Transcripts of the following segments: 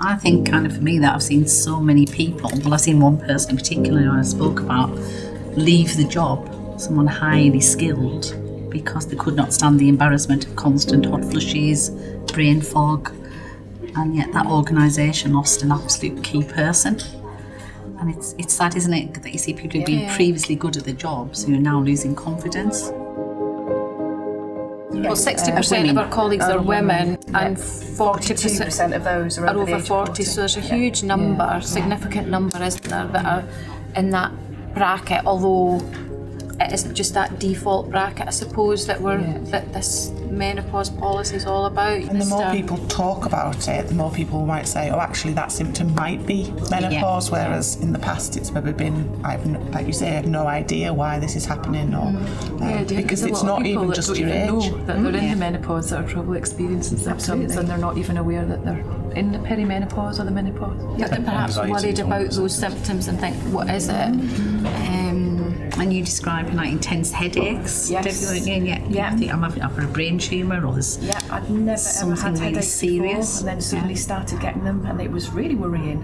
I think kind of for me that I've seen so many people, well, I've seen one person in particular who I spoke about, leave the job, someone highly skilled, because they could not stand the embarrassment of constant hot flushes, brain fog, and yet that organisation lost an absolute key person. And it's sad, isn't it, that you see people who've been previously good at their jobs who are now losing confidence. Well, 60% of our colleagues are women, and 42% of those are over 40. So there's a huge number, significant number, isn't there, that are in that bracket. Although it isn't just that default bracket, I suppose, that that this menopause policy is all about. And the more people talk about it, the more people might say, oh, actually that symptom might be menopause, whereas in the past it's maybe been, like you say, I have no idea why this is happening, or because it's not even just your age. Know that they're in the menopause that are probably experiencing symptoms, and they're not even aware that they're in the perimenopause or the menopause. Yeah, they're perhaps worried about those symptoms and think, what is it? And you describe like intense headaches. Yes. I think I've got a brain tumour, or there's I'd never ever had really headaches serious before, and then suddenly started getting them, and it was really worrying.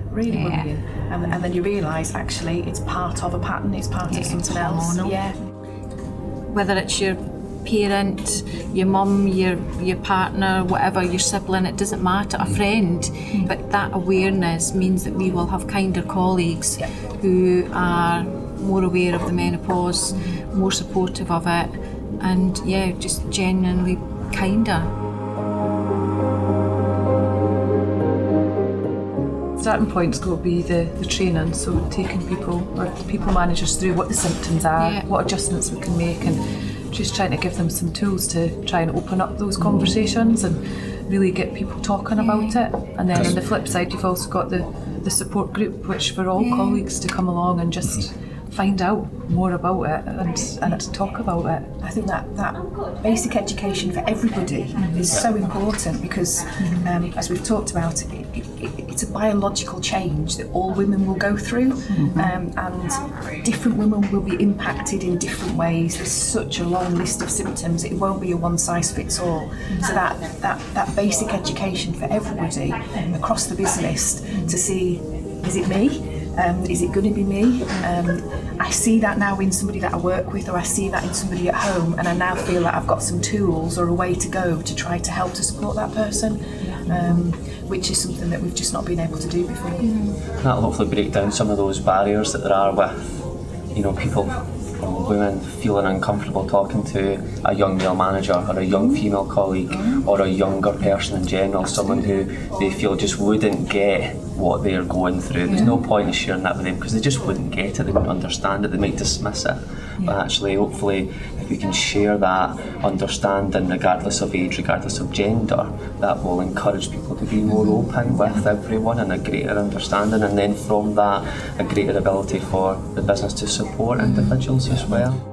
And then you realise actually it's part of a pattern, it's part of something else. Whether it's your parent, your mum, your partner, whatever, your sibling, it doesn't matter, a friend, but that awareness means that we will have kinder colleagues who are more aware of the menopause, more supportive of it, and just genuinely kinder. Starting point's got to be the training, so taking people managers through what the symptoms are, what adjustments we can make, and just trying to give them some tools to try and open up those conversations and really get people talking about it. And then on the flip side, you've also got the support group, which for all colleagues to come along and just find out more about it and to talk about it. I think that basic education for everybody is so important, because as we've talked about, it's a biological change that all women will go through, and different women will be impacted in different ways. There's such a long list of symptoms, it won't be a one size fits all. So that basic education for everybody across the business to see, is it me? Is it going to be me? I see that now in somebody that I work with, or I see that in somebody at home, and I now feel that I've got some tools or a way to go to try to help to support that person, which is something that we've just not been able to do before. That'll hopefully break down some of those barriers that there are with, people or women feeling uncomfortable talking to a young male manager or a young female colleague or a younger person in general, someone who they feel just wouldn't get what they're going through. There's no point in sharing that with them because they just wouldn't get it, they wouldn't understand it, they might dismiss it. But actually, hopefully, if we can share that understanding regardless of age, regardless of gender, that will encourage people to be more open with everyone and a greater understanding, and then from that, a greater ability for the business to support individuals as well.